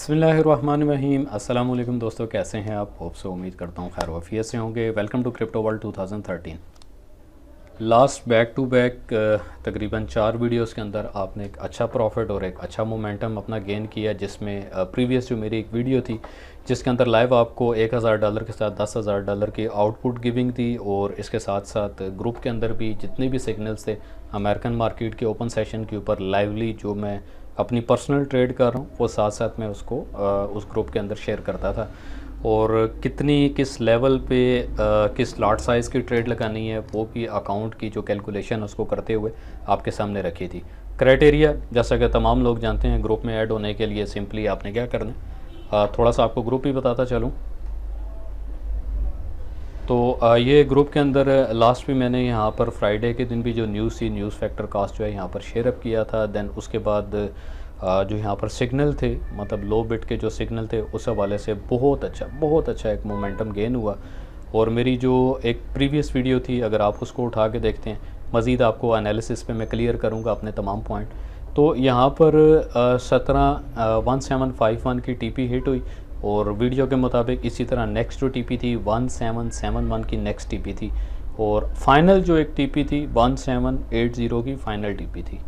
बिस्मिल्लाहिर्रहमानिर्रहीम। अस्सलाम वालेकुम दोस्तों, कैसे हैं आप? होप से उम्मीद करता हूँ खैर वफ़ियत से होंगे। Welcome to crypto world 2013। Last back to back तकरीबन 4 वीडियोस के अंदर आपने एक अच्छा प्रॉफिट और एक अच्छा मोमेंटम अपना गेन किया, जिसमें प्रीवियस जो मेरी एक वीडियो थी जिसके अंदर लाइव आपको $1000 के साथ $10,000 की आउटपुट गिविंग थी, और इसके साथ साथ ग्रुप के अंदर भी जितने भी सिग्नल्स थे अमेरिकन मार्केट के ओपन सेशन के ऊपर लाइवली जो मैं अपनी पर्सनल ट्रेड कर रहा हूँ वो साथ साथ मैं उसको उस ग्रुप के अंदर शेयर करता था, और कितनी किस लेवल पे किस लॉट साइज़ की ट्रेड लगानी है वो भी अकाउंट की जो कैलकुलेशन उसको करते हुए आपके सामने रखी थी। क्राइटेरिया जैसा कि तमाम लोग जानते हैं, ग्रुप में ऐड होने के लिए सिंपली आपने क्या करना है, थोड़ा सा आपको ग्रुप ही बताता चलूँ तो ये ग्रुप के अंदर लास्ट भी मैंने यहाँ पर फ्राइडे के दिन भी जो न्यूज़ थी, न्यूज़ फैक्टर कास्ट जो है यहाँ पर शेयर अप किया था। देन उसके बाद जो यहाँ पर सिग्नल थे, मतलब लो बिट के जो सिग्नल थे उस हवाले से बहुत अच्छा एक मोमेंटम गेन हुआ। और मेरी जो एक प्रीवियस वीडियो थी, अगर आप उसको उठा के देखते हैं, मज़ीद आपको एनालिसिस पे मैं क्लियर करूँगा अपने तमाम पॉइंट। तो यहाँ पर 17,1751 की टीपी हिट हुई, और वीडियो के मुताबिक इसी तरह नेक्स्ट जो टीपी थी 1771 की नेक्स्ट टीपी थी, और फाइनल जो एक टीपी थी 1780 की फ़ाइनल टीपी थी।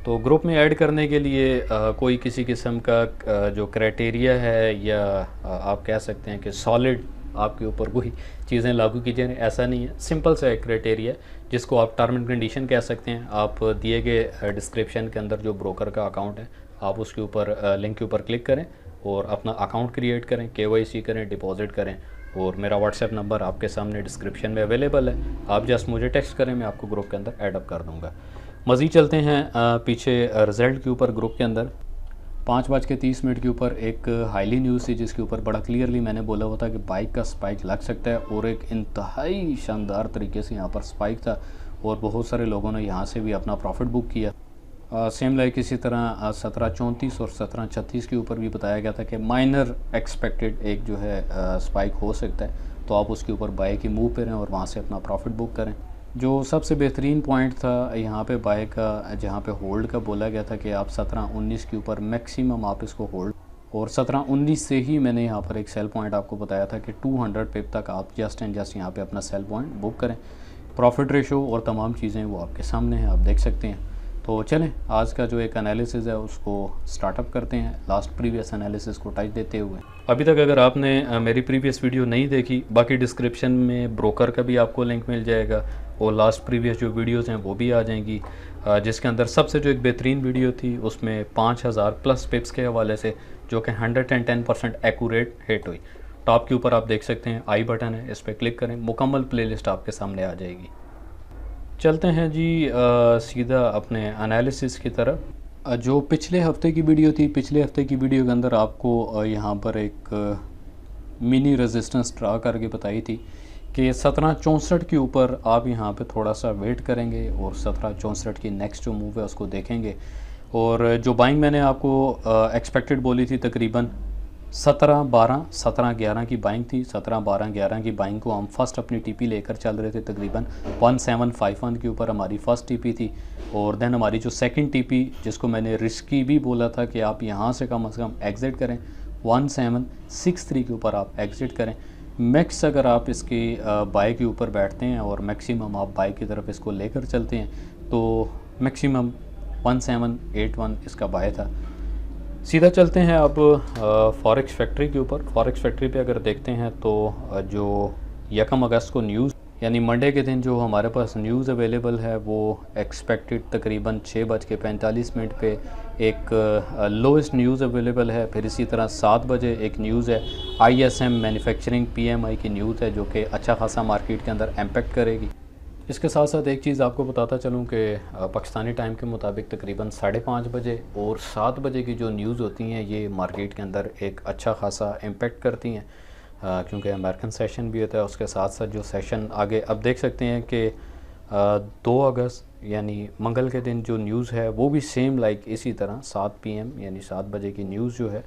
तो ग्रुप में ऐड करने के लिए कोई किसी किस्म का जो क्राइटेरिया है, या आप कह सकते हैं कि सॉलिड आपके ऊपर कोई चीज़ें लागू की जाए, ऐसा नहीं है। सिंपल सा एक क्राइटेरिया जिसको आप टर्म एंड कंडीशन कह सकते हैं। आप दिए गए डिस्क्रिप्शन के अंदर जो ब्रोकर का अकाउंट है, आप उसके ऊपर लिंक के ऊपर क्लिक करें और अपना अकाउंट क्रिएट करें, KYC करें, डिपॉजिट करें, और मेरा व्हाट्सएप नंबर आपके सामने डिस्क्रिप्शन में अवेलेबल है। आप जस्ट मुझे टेक्स्ट करें, मैं आपको ग्रुप के अंदर ऐड अप कर दूँगा। मज़ीद चलते हैं पीछे रिज़ल्ट के ऊपर। ग्रुप के अंदर 5:30 के ऊपर एक हाईली न्यूज़ थी जिसके ऊपर बड़ा क्लियरली मैंने बोला हुआ था कि बाइक का स्पाइक लग सकता है, और एक इंतहाई शानदार तरीके से यहाँ पर स्पाइक था, और बहुत सारे लोगों ने यहाँ से भी अपना प्रॉफिट बुक किया। सेम लाइक इसी तरह 1734 और 1736 के ऊपर भी बताया गया था कि माइनर एक्सपेक्टेड एक जो है स्पाइक हो सकता है, तो आप उसके ऊपर बाय की मूव करें और वहाँ से अपना प्रॉफिट बुक करें। जो सबसे बेहतरीन पॉइंट था यहाँ पे बाय का, जहाँ पे होल्ड का बोला गया था कि आप 1719 के ऊपर मैक्सिमम आप इसको होल्ड, और 1719 से ही मैंने यहाँ पर एक सेल पॉइंट आपको बताया था कि 200 पिप तक आप जस्ट एंड जस्ट यहाँ पे अपना सेल पॉइंट बुक करें। प्रॉफिट रेशो और तमाम चीज़ें वो आपके सामने हैं, आप देख सकते हैं। तो चलें आज का जो एक एनालिसिस है उसको स्टार्टअप करते हैं, लास्ट प्रीवियस एनालिसिस को टच देते हुए। अभी तक अगर आपने मेरी प्रीवियस वीडियो नहीं देखी, बाकी डिस्क्रिप्शन में ब्रोकर का भी आपको लिंक मिल जाएगा, और लास्ट प्रीवियस जो वीडियोस हैं वो भी आ जाएंगी, जिसके अंदर सबसे जो एक बेहतरीन वीडियो थी उसमें 5000 प्लस पिप्स के हवाले से जो कि 110% एक्यूरेट हिट हुई। टॉप के ऊपर आप देख सकते हैं आई बटन है, इस पर क्लिक करें, मुकम्मल प्लेलिस्ट आपके सामने आ जाएगी। चलते हैं जी सीधा अपने एनालिसिस की तरफ। जो पिछले हफ्ते की वीडियो थी, पिछले हफ्ते की वीडियो के अंदर आपको यहाँ पर एक मिनी रेजिस्टेंस ड्रा करके बताई थी कि 1764 के ऊपर आप यहाँ पे थोड़ा सा वेट करेंगे, और 1764 की नेक्स्ट जो मूव है उसको देखेंगे। और जो बाइंग मैंने आपको एक्सपेक्टेड बोली थी तकरीबन 17-12-17-11 की बाइंग थी। 17-12-11 की बाइंग को हम फर्स्ट अपनी टीपी लेकर चल रहे थे, तकरीबन 1751 के ऊपर हमारी फ़र्स्ट टीपी थी। और देन हमारी जो सेकंड टीपी, जिसको मैंने रिस्की भी बोला था कि आप यहाँ से कम एग्ज़िट करें, 1763 के ऊपर आप एग्ज़िट करें। मैक्स अगर आप इसकी बाय के ऊपर बैठते हैं और मैक्सिमम आप बाय की तरफ इसको लेकर चलते हैं, तो मैक्सिमम 1781 इसका बाय था। सीधा चलते हैं अब फॉरेक्स फैक्ट्री के ऊपर। फॉरेक्स फैक्ट्री पे अगर देखते हैं तो जो 1 अगस्त को न्यूज़ यानी मंडे के दिन जो हमारे पास न्यूज़ अवेलेबल है वो एक्सपेक्टेड तकरीबन 6:45 पे एक लोएस्ट न्यूज़ अवेलेबल है। फिर इसी तरह 7 बजे एक न्यूज़ है, ISM मैन्युफैक्चरिंग PMI की न्यूज़ है, जो कि अच्छा खासा मार्केट के अंदर इम्पैक्ट करेगी। इसके साथ साथ एक चीज़ आपको बताता चलूँ कि पाकिस्तानी टाइम के मुताबिक तकरीबन 5:30 बजे और 7 बजे की जो न्यूज़ होती हैं ये मार्केट के अंदर एक अच्छा खासा इम्पेक्ट करती हैं, क्योंकि अमेरिकन सेशन भी होता है। उसके साथ साथ जो सेशन आगे अब देख सकते हैं कि 2 अगस्त यानी मंगल के दिन जो न्यूज़ है वो भी सेम लाइक इसी तरह 7 PM यानी 7 बजे की न्यूज़ जो है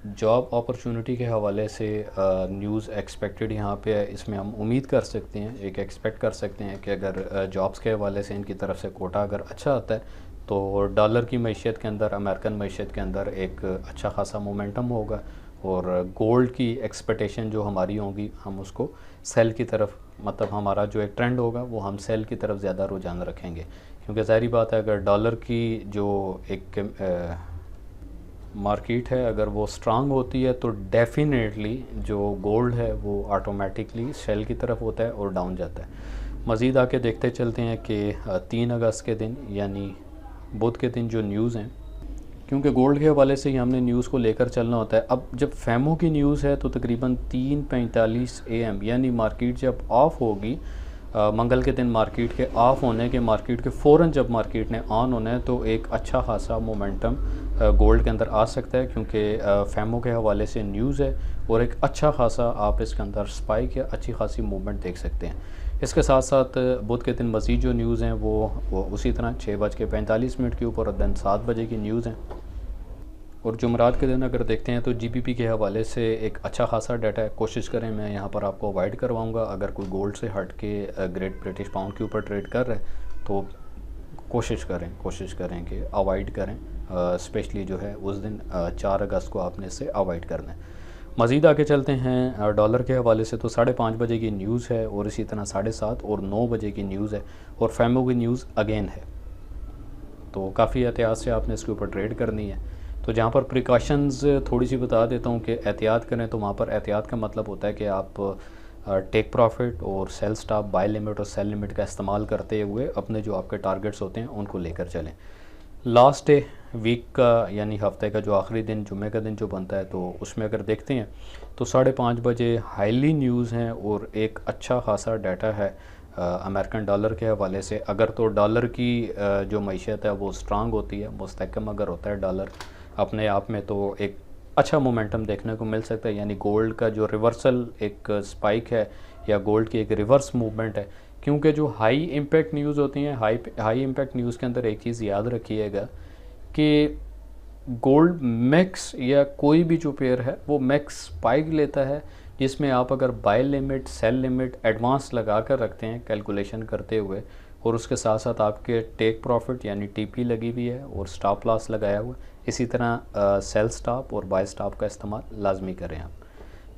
जॉब अपॉर्चुनिटी के हवाले से न्यूज़ एक्सपेक्टेड यहाँ पे है। इसमें हम उम्मीद कर सकते हैं, एक एक्सपेक्ट कर सकते हैं कि अगर जॉब्स के हवाले से इनकी तरफ से कोटा अगर अच्छा आता है तो डॉलर की मैशियत के अंदर, अमेरिकन मैशियत के अंदर एक अच्छा खासा मोमेंटम होगा और गोल्ड की एक्सपेक्टेशन जो हमारी होगी हम उसको सेल की तरफ, मतलब हमारा जो एक ट्रेंड होगा वो हम सेल की तरफ ज़्यादा रुझान रखेंगे, क्योंकि ज़ाहिर बात है अगर डॉलर की जो एक मार्केट है अगर वो स्ट्रांग होती है तो डेफिनेटली जो गोल्ड है वो ऑटोमेटिकली सेल की तरफ होता है और डाउन जाता है। मज़ीद आके देखते चलते हैं कि 3 अगस्त के दिन यानी बुध के दिन जो न्यूज़ हैं, क्योंकि गोल्ड के हवाले से ही हमने न्यूज़ को लेकर चलना होता है। अब जब फैमो की न्यूज़ है तो तकरीबन 3:45 AM यानी मार्केट जब ऑफ होगी, मंगल के दिन मार्केट के ऑफ होने के मार्केट के फ़ौरन जब मार्केट ने ऑन होना है तो एक अच्छा खासा मोमेंटम गोल्ड के अंदर आ सकता है, क्योंकि फैमो के हवाले से न्यूज़ है और एक अच्छा खासा आप इसके अंदर स्पाइक या अच्छी खासी मूवमेंट देख सकते हैं। इसके साथ साथ बुध के दिन मज़ीद जो न्यूज़ हैं वो उसी तरह 6:45 के ऊपर, और दिन 7 बजे की न्यूज़ हैं। और जुमरात के दिन अगर देखते हैं तो जीबीपी के हवाले से एक अच्छा खासा डाटा है। कोशिश करें, मैं यहाँ पर आपको अवॉइड करवाऊँगा, अगर कोई गोल्ड से हट के ग्रेट ब्रिटिश पाउंड के ऊपर ट्रेड कर रहे हैं तो कोशिश करें कि अवॉइड करें, स्पेशली जो है उस दिन 4 अगस्त को आपने इससे अवॉइड करना है। मज़ीद आगे चलते हैं डॉलर के हवाले से, तो 5:30 बजे की न्यूज़ है और इसी तरह 7:30 और 9 बजे की न्यूज़ है और फैमो की न्यूज़ अगेन है। तो काफ़ी एहतियात से आपने इसके ऊपर ट्रेड करनी है। तो जहाँ पर प्रिकॉशंस थोड़ी सी बता देता हूँ कि एहतियात करें, तो वहाँ पर एहतियात का मतलब होता है कि आप टेक प्रॉफिट और सेल स्टॉप, बाय लिमिट और सेल लिमिट का इस्तेमाल करते हुए अपने जो आपके टारगेट्स होते हैं उनको लेकर चलें। लास्ट डे वीक का यानी हफ्ते का जो आखिरी दिन, जुम्मे का दिन जो बनता है, तो उसमें अगर देखते हैं तो 5:30 बजे हाईली न्यूज़ हैं और एक अच्छा खासा डाटा है अमेरिकन डॉलर के हवाले से। अगर तो डॉलर की जो मैशियत है वो स्ट्रांग होती है, मुस्तहकम अगर होता है डॉलर अपने आप में, तो एक अच्छा मोमेंटम देखने को मिल सकता है, यानी गोल्ड का जो रिवर्सल एक स्पाइक है या गोल्ड की एक रिवर्स मूवमेंट है। क्योंकि जो हाई इम्पैक्ट न्यूज़ होती हैं, हाई इम्पैक्ट न्यूज़ के अंदर एक चीज़ याद रखिएगा कि गोल्ड मैक्स या कोई भी जो पेयर है वो मैक्स स्पाइक लेता है, जिसमें आप अगर buy limit, sell limit advance लगा कर रखते हैं कैलकुलेशन करते हुए, और उसके साथ साथ आपके टेक प्रॉफिट यानी टीपी लगी हुई है और स्टॉप लॉस लगाया हुआ, इसी तरह सेल स्टॉप और बाय स्टॉप का इस्तेमाल लाजमी करें आप।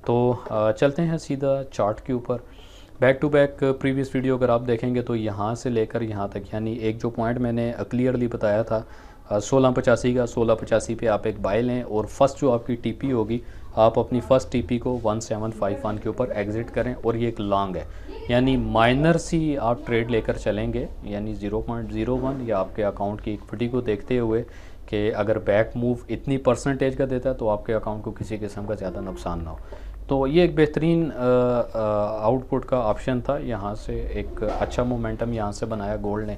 तो चलते हैं सीधा चार्ट के ऊपर। Back to back previous video अगर आप देखेंगे तो यहाँ से लेकर यहाँ तक, यानी एक जो पॉइंट मैंने क्लियरली बताया था 1685 का, 1685 पे आप एक बाय लें और फर्स्ट जो आपकी टीपी होगी, आप अपनी फ़र्स्ट टीपी को 1751 के ऊपर एग्ज़िट करें, और ये एक लॉन्ग है यानी माइनर सी आप ट्रेड लेकर चलेंगे, यानी 0.01 या आपके अकाउंट की इक्विटी को देखते हुए कि अगर बैक मूव इतनी परसेंटेज का देता है तो आपके अकाउंट को किसी किस्म का ज़्यादा नुकसान ना हो। तो ये एक बेहतरीन आउटपुट का ऑप्शन था। यहाँ से एक अच्छा मोमेंटम यहाँ से बनाया गोल्ड ने,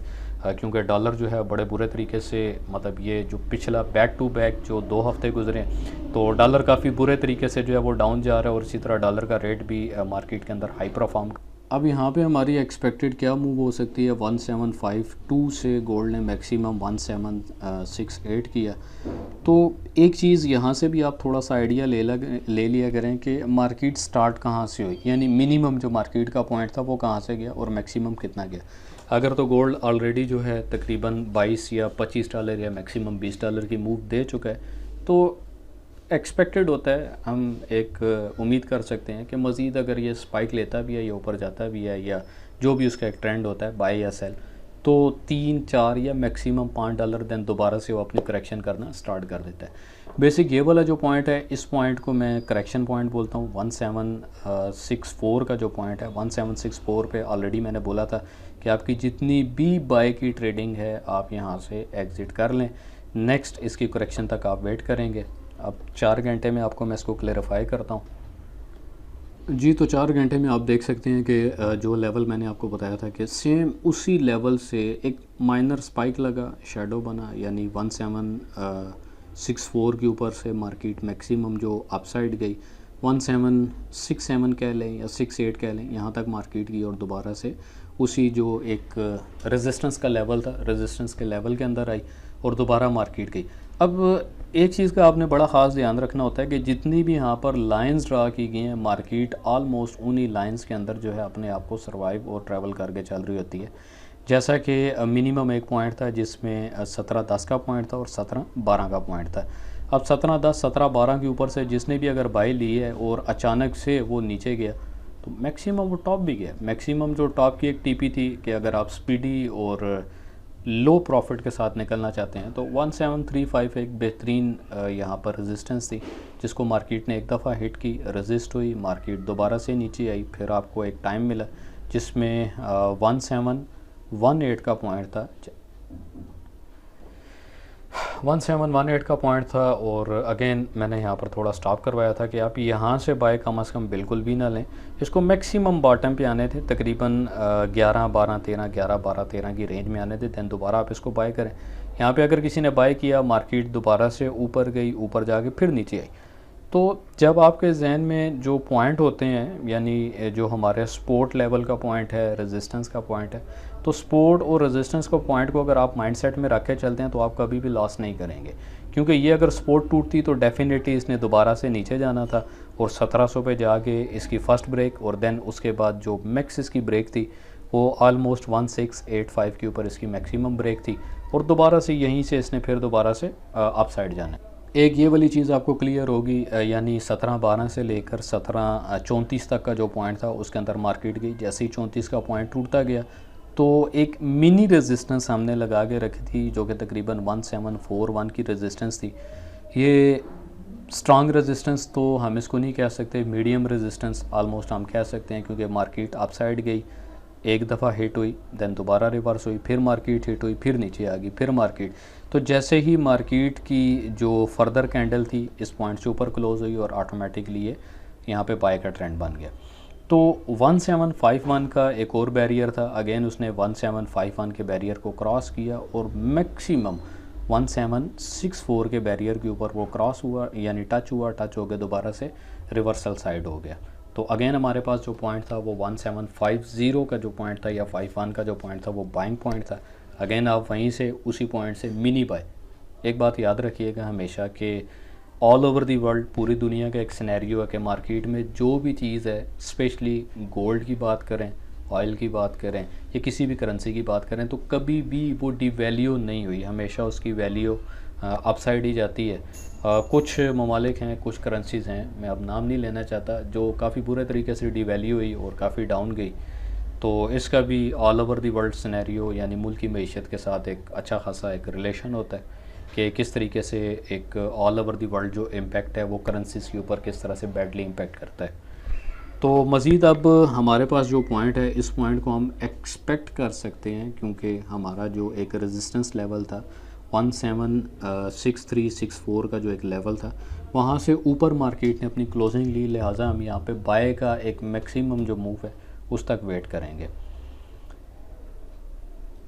क्योंकि डॉलर जो है बड़े बुरे तरीके से, मतलब ये जो पिछला बैक टू बैक जो 2 हफ्ते गुजरे तो डॉलर काफ़ी बुरे तरीके से जो है वो डाउन जा रहा है, और इसी तरह डॉलर का रेट भी मार्केट के अंदर हाई परफॉर्म। अब यहाँ पे हमारी एक्सपेक्टेड क्या मूव हो सकती है, 1752 से गोल्ड ने मैक्सिमम 1768 किया। तो एक चीज़ यहाँ से भी आप थोड़ा सा आइडिया ले लिया करें कि मार्केट स्टार्ट कहाँ से हुई, यानी मिनिमम जो मार्केट का पॉइंट था वो कहाँ से गया और मैक्सिमम कितना गया। अगर तो गोल्ड ऑलरेडी जो है तकरीबन 22 या 25 डॉलर या मैक्सिमम 20 डॉलर की मूव दे चुका है, तो एक्सपेक्टेड होता है, हम एक उम्मीद कर सकते हैं कि मज़ीद अगर ये स्पाइक लेता भी है या ऊपर जाता भी है या जो भी उसका एक ट्रेंड होता है बाय या सेल, तो 3, 4 या मैक्सिमम 5 डॉलर देन दोबारा से वो अपनी करेक्शन करना स्टार्ट कर देता है। बेसिक ये वाला जो पॉइंट है, इस पॉइंट को मैं करेक्शन पॉइंट बोलता हूँ। 1764 का जो पॉइंट है, 1764 पे ऑलरेडी मैंने बोला था कि आपकी जितनी भी बाय की ट्रेडिंग है आप यहाँ से एग्ज़िट कर लें, नेक्स्ट इसकी करेक्शन तक आप वेट करेंगे। अब 4 घंटे में आपको मैं इसको क्लेरिफाई करता हूँ जी। तो 4 घंटे में आप देख सकते हैं कि जो लेवल मैंने आपको बताया था कि सेम उसी लेवल से एक माइनर स्पाइक लगा, शेडो बना, यानी 1764 के ऊपर से मार्केट मैक्सिमम जो अपसाइड गई 1767 कह लें या 68 कह लें, यहाँ तक मार्केट गई और दोबारा से उसी जो एक रेजिस्टेंस का लेवल था, रेजिस्टेंस के लेवल के अंदर आई और दोबारा मार्केट गई। अब एक चीज़ का आपने बड़ा ख़ास ध्यान रखना होता है कि जितनी भी यहाँ पर लाइंस ड्रा की गई हैं, मार्केट ऑलमोस्ट उन्हीं लाइंस के अंदर जो है अपने आप को सर्वाइव और ट्रैवल करके चल रही होती है। जैसा कि मिनिमम एक पॉइंट था जिसमें 17.10 का पॉइंट था और 17.12 का पॉइंट था। अब 17.10 17.12 के ऊपर से जिसने भी अगर बाई ली है और अचानक से वो नीचे गया तो मैक्सिमम वो टॉप भी गया। मैक्सिमम जो टॉप की एक टीपी थी कि अगर आप स्पीडी और लो प्रॉफिट के साथ निकलना चाहते हैं तो 1735 एक बेहतरीन यहाँ पर रेजिस्टेंस थी जिसको मार्केट ने एक दफ़ा हिट की, रेजिस्ट हुई, मार्केट दोबारा से नीचे आई। फिर आपको एक टाइम मिला जिसमें 1718 का पॉइंट था, 1718 का पॉइंट था। और अगेन मैंने यहाँ पर थोड़ा स्टॉप करवाया था कि आप यहाँ से बाय कम से कम बिल्कुल भी ना लें। इसको मैक्सिमम बॉटम पे आने थे, तकरीबन 11 12 13 11 12 13 की रेंज में आने थे, दैन दोबारा आप इसको बाय करें। यहाँ पे अगर किसी ने बाय किया, मार्केट दोबारा से ऊपर गई, ऊपर जाके फिर नीचे आई, तो जब आपके जहन में जो पॉइंट होते हैं यानी जो हमारे सपोर्ट लेवल का पॉइंट है, रेजिस्टेंस का पॉइंट है, तो सपोर्ट और रेजिस्टेंस को पॉइंट को अगर आप माइंडसेट में रख के चलते हैं तो आप कभी भी लॉस नहीं करेंगे। क्योंकि ये अगर सपोर्ट टूटती तो डेफिनेटली इसने दोबारा से नीचे जाना था और 1700 पे जाके इसकी फ़र्स्ट ब्रेक और देन उसके बाद जो मैक्स इसकी ब्रेक थी वो ऑलमोस्ट 1685 के ऊपर इसकी मैक्सिमम ब्रेक थी और दोबारा से यहीं से इसने फिर दोबारा से अप साइड जाना है। एक ये वाली चीज़ आपको क्लियर होगी, यानी 1712 से लेकर 1734 तक का जो पॉइंट था उसके अंदर मार्केट गई। जैसे ही 34 का पॉइंट टूटता गया तो एक मिनी रेजिस्टेंस हमने लगा के रखी थी जो कि तकरीबन 1741 की रेजिस्टेंस थी। ये स्ट्रॉन्ग रेजिस्टेंस तो हम इसको नहीं कह सकते, मीडियम रेजिस्टेंस ऑलमोस्ट हम कह सकते हैं, क्योंकि मार्केट अप साइड गई, एक दफ़ा हिट हुई, देन दोबारा रिवर्स हुई, फिर मार्केट हिट हुई, फिर नीचे आ गई, फिर मार्केट। तो जैसे ही मार्केट की जो फर्दर कैंडल थी इस पॉइंट से ऊपर क्लोज हुई और ऑटोमेटिकली ये यहाँ पे बाय का ट्रेंड बन गया। तो 1751 का एक और बैरियर था, अगेन उसने 1751 के बैरियर को क्रॉस किया और मैक्सिमम 1764 के बैरियर के ऊपर वो क्रॉस हुआ, यानी टच हुआ, टच हो गया, दोबारा से रिवर्सल साइड हो गया। तो अगेन हमारे पास जो पॉइंट था वो 1750 का जो पॉइंट था या 51 का जो पॉइंट था वो बाइंग पॉइंट था। अगेन आप वहीं से उसी पॉइंट से मिनी बाय। एक बात याद रखिएगा हमेशा कि ऑल ओवर दी वर्ल्ड, पूरी दुनिया का एक सिनेरियो है कि मार्केट में जो भी चीज़ है, स्पेशली गोल्ड की बात करें, ऑयल की बात करें या किसी भी करेंसी की बात करें, तो कभी भी वो डिवैल्यू नहीं हुई, हमेशा उसकी वैल्यू अपसाइड ही जाती है। कुछ ममालिक हैं, कुछ करेंसीज़ हैं, मैं अब नाम नहीं लेना चाहता, जो काफ़ी बुरे तरीके से डिवैल्यू हुई और काफ़ी डाउन गई। तो इसका भी all over the world scenario यानी मुल्क की मईशत के साथ एक अच्छा खासा एक रिलेशन होता है कि किस तरीके से एक ऑल ओवर दी वर्ल्ड जो इम्पेक्ट है वो करेंसीज़ के ऊपर किस तरह से बैडली इम्पेक्ट करता है। तो मज़ीद अब हमारे पास जो पॉइंट है, इस पॉइंट को हम एक्सपेक्ट कर सकते हैं, क्योंकि हमारा जो एक रेजिस्टेंस लेवल था 176364 का जो एक लेवल था, वहाँ से ऊपर मार्केट ने अपनी क्लोजिंग ली, लिहाजा हम यहाँ पे बाय का एक मैक्सिमम जो मूव है उस तक वेट करेंगे।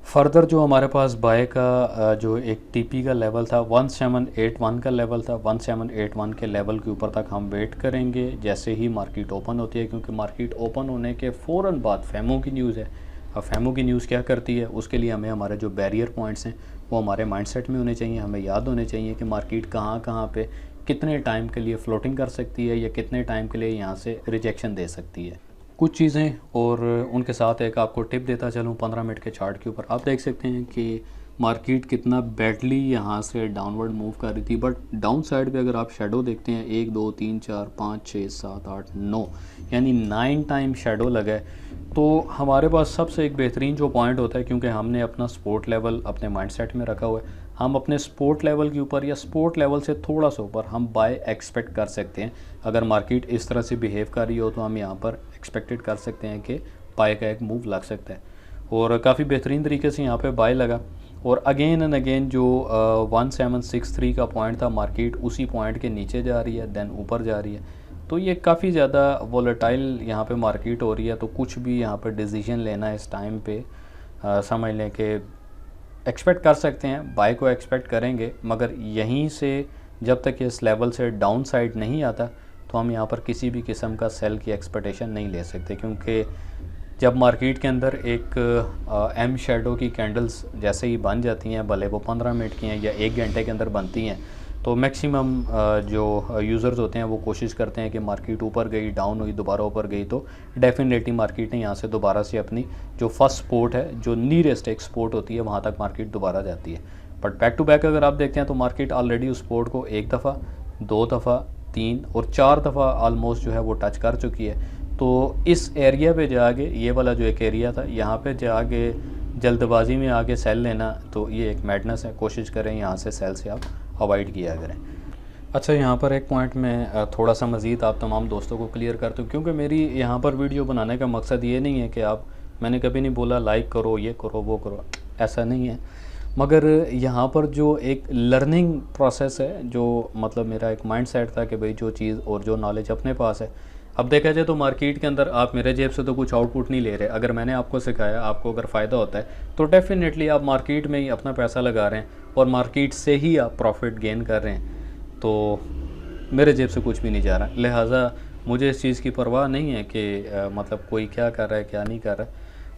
फर्दर जो हमारे पास बाय का जो एक टीपी का लेवल था 1781 का लेवल था, 1781 के लेवल के ऊपर तक हम वेट करेंगे जैसे ही मार्केट ओपन होती है, क्योंकि मार्केट ओपन होने के फ़ौरन बाद फेमो की न्यूज़ है। अब फेमो की न्यूज़ क्या करती है, उसके लिए हमें हमारे जो बैरियर पॉइंट्स हैं वो हमारे माइंडसेट में होने चाहिए, हमें याद होने चाहिए कि मार्केट कहाँ कहाँ पे कितने टाइम के लिए फ़्लोटिंग कर सकती है या कितने टाइम के लिए यहाँ से रिजेक्शन दे सकती है। कुछ चीज़ें और उनके साथ एक आपको टिप देता चलूँ 15 मिनट के चार्ट के ऊपर। आप देख सकते हैं कि मार्केट कितना बैडली यहाँ से डाउनवर्ड मूव कर रही थी, बट डाउन साइड पे अगर आप शेडो देखते हैं 1 2 3 4 5 6 7 8 9 यानी 9 टाइम शेडो लगा है। तो हमारे पास सबसे एक बेहतरीन जो पॉइंट होता है, क्योंकि हमने अपना सपोर्ट लेवल अपने माइंडसेट में रखा हुआ है, हम अपने सपोर्ट लेवल के ऊपर या सपोर्ट लेवल से थोड़ा सा ऊपर हम बाय एक्सपेक्ट कर सकते हैं। अगर मार्केट इस तरह से बिहेव कर रही हो तो हम यहाँ पर एक्सपेक्टेड कर सकते हैं कि बाय का एक मूव लग सकता है, और काफ़ी बेहतरीन तरीके से यहाँ पे बाय लगा। और अगेन एंड अगेन जो 1763 का पॉइंट था, मार्केट उसी पॉइंट के नीचे जा रही है, देन ऊपर जा रही है। तो ये काफ़ी ज़्यादा वोलेटाइल यहाँ पे मार्केट हो रही है, तो कुछ भी यहाँ पर डिसीजन लेना इस टाइम पे समझ लें कि एक्सपेक्ट कर सकते हैं, बाय को एक्सपेक्ट करेंगे, मगर यहीं से जब तक इस लेवल से डाउन साइड नहीं आता तो हम यहाँ पर किसी भी किस्म का सेल की एक्सपेक्टेशन नहीं ले सकते। क्योंकि जब मार्केट के अंदर एक एम शेडो की कैंडल्स जैसे ही बन जाती हैं, भले वो 15 मिनट की हैं या 1 घंटे के अंदर बनती हैं, तो मैक्सिमम जो यूज़र्स होते हैं वो कोशिश करते हैं कि मार्केट ऊपर गई, डाउन हुई, दोबारा ऊपर गई तो डेफिनेटली मार्केट ने यहाँ से दोबारा से अपनी जो फर्स्ट सपोर्ट है, जो नीयरेस्ट एक सपोर्ट होती है, वहाँ तक मार्केट दोबारा जाती है। बट बैक टू बैक अगर आप देखते हैं तो मार्केट ऑलरेडी उस सपोर्ट को 1 दफ़ा, 2 दफ़ा, 3 और 4 दफ़ा ऑलमोस्ट जो है वो टच कर चुकी है। तो इस एरिया पे जाके, ये वाला जो एक एरिया था, यहाँ पे जाके जल्दबाजी में आके सेल लेना तो ये एक मैडनेस है। कोशिश करें यहाँ से सेल से आप अवॉइड किया करें। अच्छा, यहाँ पर एक पॉइंट मैं थोड़ा सा मज़ीद आप तमाम दोस्तों को क्लियर करता हूँ, क्योंकि मेरी यहाँ पर वीडियो बनाने का मकसद ये नहीं है कि मैंने कभी नहीं बोला लाइक करो, ये करो, वो करो, ऐसा नहीं है। मगर यहाँ पर जो एक लर्निंग प्रोसेस है, जो मतलब मेरा एक माइंड सेट था कि भाई जो चीज़ और जो नॉलेज अपने पास है, अब देखा जाए तो मार्केट के अंदर आप मेरे जेब से तो कुछ आउटपुट नहीं ले रहे। अगर मैंने आपको सिखाया, आपको अगर फ़ायदा होता है तो डेफिनेटली आप मार्केट में ही अपना पैसा लगा रहे हैं और मार्केट से ही आप प्रॉफिट गेन कर रहे हैं, तो मेरे जेब से कुछ भी नहीं जा रहा। लिहाजा मुझे इस चीज़ की परवाह नहीं है कि मतलब कोई क्या कर रहा है, क्या नहीं कर रहा है।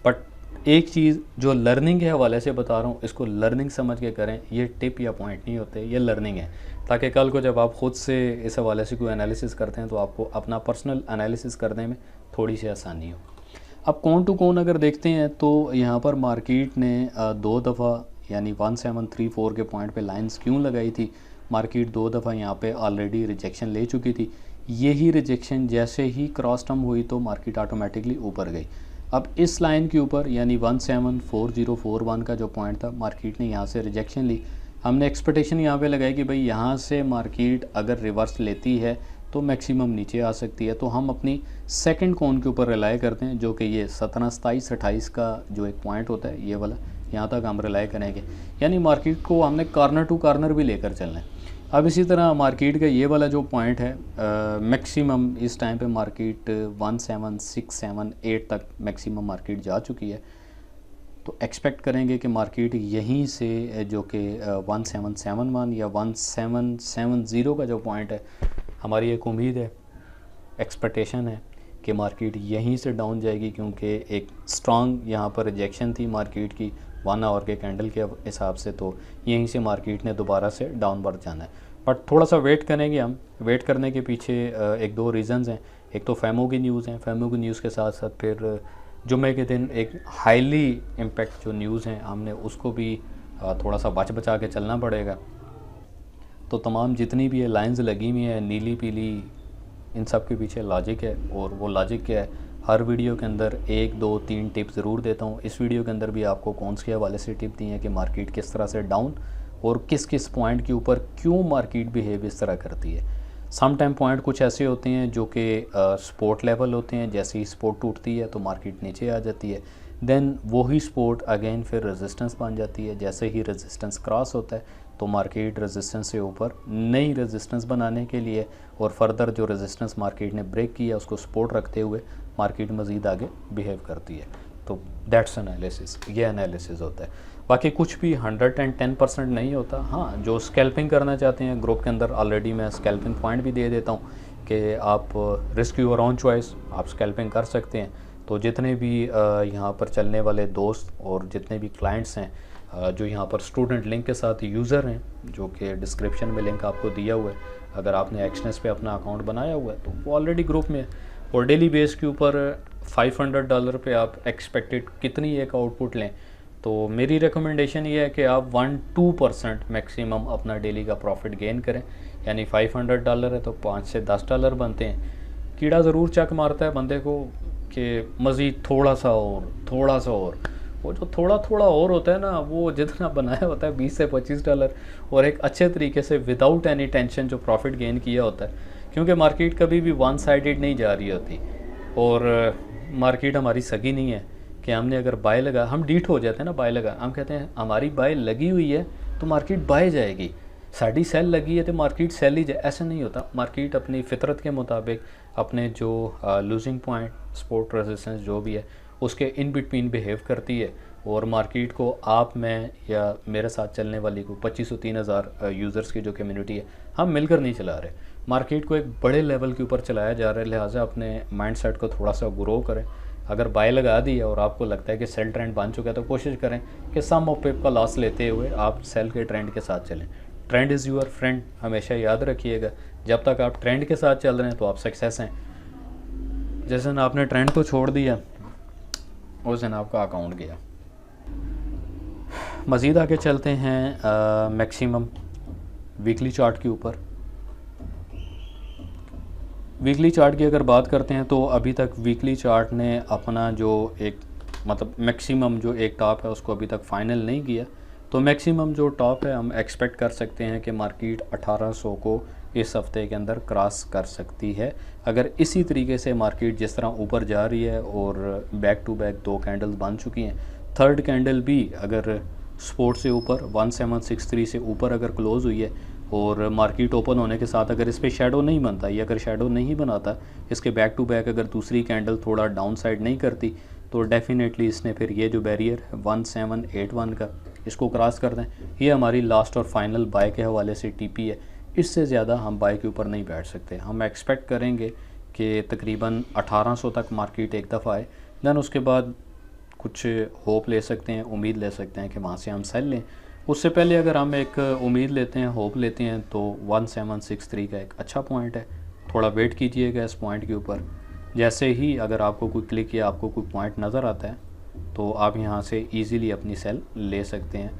बट एक चीज़ जो लर्निंग के हवाले से बता रहा हूँ, इसको लर्निंग समझ के करें। ये टिप या पॉइंट नहीं होते, ये लर्निंग है, ताकि कल को जब आप ख़ुद से इस हवाले से कोई एनालिसिस करते हैं तो आपको अपना पर्सनल एनालिसिस करने में थोड़ी सी आसानी हो। अब कौन टू कौन अगर देखते हैं तो यहाँ पर मार्केट ने 2 दफ़ा यानी 1734 के पॉइंट पे लाइंस क्यों लगाई थी। मार्केट 2 दफ़ा यहाँ पे ऑलरेडी रिजेक्शन ले चुकी थी। यही रिजेक्शन जैसे ही क्रॉस टर्म हुई तो मार्केट ऑटोमेटिकली ऊपर गई। अब इस लाइन के ऊपर यानी 174041 का जो पॉइंट था, मार्केट ने यहाँ से रिजेक्शन ली। हमने एक्सपेक्टेशन यहाँ पे लगाई कि भाई यहाँ से मार्केट अगर रिवर्स लेती है तो मैक्सिमम नीचे आ सकती है। तो हम अपनी सेकंड कॉन के ऊपर रिलाई करते हैं, जो कि ये 17, 27, 28 का जो एक पॉइंट होता है, ये वाला, यहाँ तक हम रिलाई करेंगे। यानी मार्केट को हमने कॉर्नर टू कॉर्नर भी लेकर चलना है। अब इसी तरह मार्केट का ये वाला जो पॉइंट है, मैक्सिमम इस टाइम पे मार्केट 17678 तक मैक्सिमम मार्केट जा चुकी है। तो एक्सपेक्ट करेंगे कि मार्केट यहीं से जो कि 1771 या 1770 का जो पॉइंट है, हमारी एक उम्मीद है, एक्सपेक्टेशन है कि मार्केट यहीं से डाउन जाएगी, क्योंकि एक स्ट्रॉन्ग यहाँ पर रिजेक्शन थी मार्केट की 1 आवर के कैंडल के हिसाब से। तो यहीं से मार्केट ने दोबारा से डाउनवर्ड जाना है। बट थोड़ा सा वेट करेंगे हम। वेट करने के पीछे 1-2 रीज़न्स हैं। एक तो फैमो की न्यूज़ हैं, फैमो की न्यूज़ के साथ साथ फिर जुम्मे के दिन एक हाईली इम्पैक्ट जो न्यूज़ हैं, हमने उसको भी थोड़ा सा बचा के चलना पड़ेगा। तो तमाम जितनी भी ये लाइंस लगी हुई हैं नीली पीली, इन सब के पीछे लॉजिक है। और वो लॉजिक क्या है, हर वीडियो के अंदर 1, 2, 3 टिप ज़रूर देता हूँ। इस वीडियो के अंदर भी आपको कौन से हवाले से टिप दी है कि मार्केट किस तरह से डाउन और किस किस पॉइंट के ऊपर क्यों मार्केट बिहेव इस तरह करती है। सम टाइम पॉइंट कुछ ऐसे होते हैं जो कि सपोर्ट लेवल होते हैं, जैसे ही सपोर्ट टूटती है तो मार्केट नीचे आ जाती है। देन वही सपोर्ट अगेन फिर रेजिस्टेंस बन जाती है। जैसे ही रेजिस्टेंस क्रॉस होता है तो मार्केट रेजिस्टेंस से ऊपर नई रेजिस्टेंस बनाने के लिए और फर्दर जो रेजिस्टेंस मार्केट ने ब्रेक किया उसको सपोर्ट रखते हुए मार्केट मज़ीद आगे बिहेव करती है। तो दैट्स एनालिसिस, ये एनालिसिस होता है। बाकी कुछ भी 110% नहीं होता। हाँ, जो स्कैल्पिंग करना चाहते हैं, ग्रुप के अंदर ऑलरेडी मैं स्कैल्पिंग पॉइंट भी दे देता हूँ कि आप रिस्क योर ओन चॉइस, आप स्कैल्पिंग कर सकते हैं। तो जितने भी यहाँ पर चलने वाले दोस्त और जितने भी क्लाइंट्स हैं जो यहाँ पर स्टूडेंट लिंक के साथ यूज़र हैं, जो कि डिस्क्रिप्शन में लिंक आपको दिया हुआ है, अगर आपने एक्सनेस पे अपना अकाउंट बनाया हुआ है तो वो ऑलरेडी ग्रुप में है। और डेली बेस के ऊपर $500 पे आप एक्सपेक्टेड कितनी एक आउटपुट लें, तो मेरी रिकमेंडेशन ये है कि आप 1-2% मैक्सिमम अपना डेली का प्रॉफिट गेन करें। यानी $500 है तो $5 से $10 बनते हैं। कीड़ा ज़रूर चक मारता है बंदे को कि मज़ीद थोड़ा सा और वो जो थोड़ा और होता है ना, वो जितना बनाया होता है $20 से $25 और एक अच्छे तरीके से विदाउट एनी टेंशन जो प्रॉफिट गेन किया होता है। क्योंकि मार्केट कभी भी वन साइडेड नहीं जा रही होती और मार्केट हमारी सगी नहीं है कि हमने अगर बाय लगा, हम डीट हो जाते हैं ना, बाय लगा, हम कहते हैं हमारी बाय लगी हुई है तो मार्केट बाय जाएगी, साड़ी सेल लगी है तो मार्केट सेल ही जाए। ऐसा नहीं होता। मार्केट अपनी फितरत के मुताबिक अपने जो लूजिंग पॉइंट, सपोर्ट, रेजिस्टेंस जो भी है उसके इन बिटवीन बिहेव करती है। और मार्केट को आप, मैं या मेरे साथ चलने वाली को 2500-3000 यूज़र्स की जो कम्युनिटी है, हम मिलकर नहीं चला रहे। मार्केट को एक बड़े लेवल के ऊपर चलाया जा रहा है। लिहाजा अपने माइंडसेट को थोड़ा सा ग्रो करें। अगर बाय लगा दी है और आपको लगता है कि सेल ट्रेंड बन चुका है तो कोशिश करें कि सम ऑफ पिप का लॉस लेते हुए आप सेल के ट्रेंड के साथ चलें। ट्रेंड इज़ यूर फ्रेंड, हमेशा याद रखिएगा। जब तक आप ट्रेंड के साथ चल रहे हैं तो आप सक्सेस हैं। जिस दिन आपने ट्रेंड को छोड़ दिया उस दिन आपका अकाउंट गया। मज़ीद आगे चलते हैं मैक्सिमम वीकली चार्ट के ऊपर। वीकली चार्ट की अगर बात करते हैं तो अभी तक वीकली चार्ट ने अपना जो एक मतलब मैक्सिमम जो एक टॉप है उसको अभी तक फाइनल नहीं किया। तो मैक्सिमम जो टॉप है हम एक्सपेक्ट कर सकते हैं कि मार्केट 1800 को इस हफ्ते के अंदर क्रॉस कर सकती है। अगर इसी तरीके से मार्केट जिस तरह ऊपर जा रही है और बैक टू बैक 2 कैंडल्स बन चुकी हैं, थर्ड कैंडल भी अगर सपोर्ट से ऊपर 1763 से ऊपर अगर क्लोज़ हुई है और मार्केट ओपन होने के साथ अगर इस पर शेडो नहीं बनता, ये अगर शेडो नहीं बनाता, इसके बैक टू बैक अगर दूसरी कैंडल थोड़ा डाउन साइड नहीं करती, तो डेफिनेटली इसने फिर ये जो बैरियर है 1781 का, इसको क्रॉस कर दें। ये हमारी लास्ट और फाइनल बाय के हवाले से टीपी है। इससे ज़्यादा हम बाय के ऊपर नहीं बैठ सकते। हम एक्सपेक्ट करेंगे कि तकरीबन 1800 तक मार्केट एक दफ़ा आए, दैन उसके बाद कुछ होप ले सकते हैं, उम्मीद ले सकते हैं कि वहाँ से हम सेल लें। उससे पहले अगर हम एक उम्मीद लेते हैं, होप लेते हैं, तो 1763 का एक अच्छा पॉइंट है। थोड़ा वेट कीजिएगा इस पॉइंट के ऊपर। जैसे ही अगर आपको कोई क्लिक या आपको कोई पॉइंट नज़र आता है तो आप यहाँ से इजीली अपनी सेल ले सकते हैं।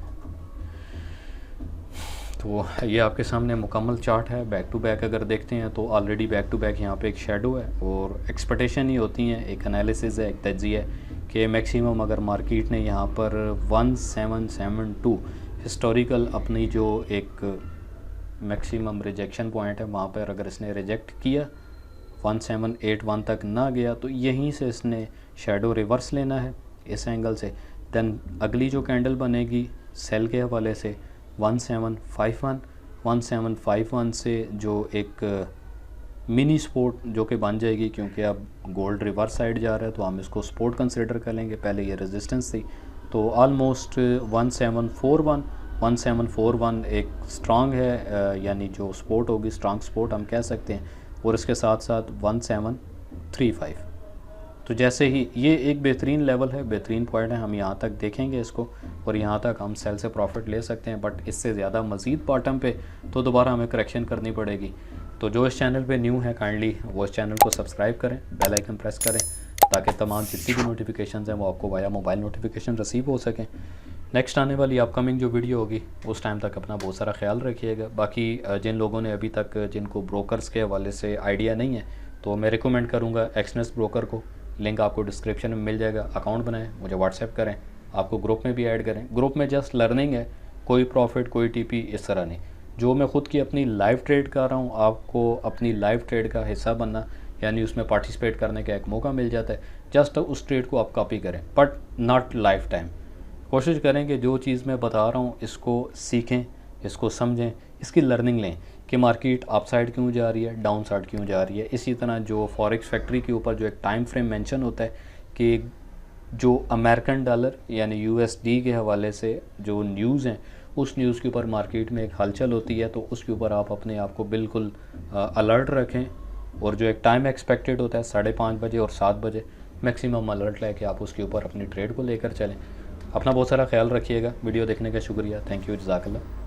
तो ये आपके सामने मुकम्मल चार्ट है। बैक टू बैक अगर देखते हैं तो ऑलरेडी बैक टू बैक यहाँ पे एक शेडो है और एक्सपेक्टेशन ही होती हैं, एक एनालिसिस है, एक तज्ज़िया है कि मैक्सिमम अगर मार्केट ने यहाँ पर 1772 हिस्टोरिकल अपनी जो एक मैक्सिमम रिजेक्शन पॉइंट है वहाँ पर अगर इसने रिजेक्ट किया, 1781 तक ना गया, तो यहीं से इसने शेडो रिवर्स लेना है इस एंगल से। दैन अगली जो कैंडल बनेगी सेल के हवाले से 1751 से जो एक मिनी सपोर्ट जो कि बन जाएगी, क्योंकि अब गोल्ड रिवर्स साइड जा रहा है तो हम इसको सपोर्ट कंसिडर कर लेंगे। पहले ये रेजिस्टेंस थी, तो ऑलमोस्ट 1741 एक स्ट्रांग है, यानी जो सपोर्ट होगी स्ट्रांग सपोर्ट हम कह सकते हैं। और इसके साथ साथ 1735, तो जैसे ही ये एक बेहतरीन लेवल है, बेहतरीन पॉइंट है, हम यहाँ तक देखेंगे इसको और यहाँ तक हम सेल से प्रॉफिट ले सकते हैं। बट इससे ज़्यादा मज़ीद बॉटम पे तो दोबारा हमें करेक्शन करनी पड़ेगी। तो जो इस चैनल पे न्यू है काइंडली वो इस चैनल को सब्सक्राइब करें, बेल आइकन प्रेस करें ताकि तमाम जितनी भी नोटिफिकेशन हैं वो आपको वाया मोबाइल नोटिफिकेशन रिसीव हो सकें। नेक्स्ट आने वाली अपकमिंग जो वीडियो होगी उस टाइम तक अपना बहुत सारा ख्याल रखिएगा। बाकी जिन लोगों ने अभी तक जिनको ब्रोकर्स के हवाले से आइडिया नहीं है तो मैं रिकमेंड करूँगा एक्सनेस ब्रोकर को, लिंक आपको डिस्क्रिप्शन में मिल जाएगा। अकाउंट बनाएं, मुझे व्हाट्सएप करें, आपको ग्रुप में भी ऐड करें। ग्रुप में जस्ट लर्निंग है, कोई प्रॉफिट कोई टीपी इस तरह नहीं। जो मैं ख़ुद की अपनी लाइव ट्रेड कर रहा हूँ, आपको अपनी लाइव ट्रेड का हिस्सा बनना यानी उसमें पार्टिसिपेट करने का एक मौका मिल जाता है। जस्ट उस ट्रेड को आप कॉपी करें बट नॉट लाइफ टाइम। कोशिश करें कि जो चीज़ मैं बता रहा हूँ इसको सीखें, इसको समझें, इसकी लर्निंग लें कि मार्केट अप साइड क्यों जा रही है, डाउन साइड क्यों जा रही है। इसी तरह जो फॉरेक्स फैक्ट्री के ऊपर जो एक टाइम फ्रेम मेंशन होता है कि जो अमेरिकन डॉलर यानी यूएसडी के हवाले से जो न्यूज़ हैं उस न्यूज़ के ऊपर मार्केट में एक हलचल होती है, तो उसके ऊपर आप अपने आप को बिल्कुल अलर्ट रखें। और जो एक टाइम एक्सपेक्टेड होता है 5:30 बजे और 7 बजे, मैक्सिमम अलर्ट लेके आप उसके ऊपर अपनी ट्रेड को लेकर चलें। अपना बहुत सारा ख्याल रखिएगा। वीडियो देखने का शुक्रिया। थैंक यू, जज़ाकल्लाह।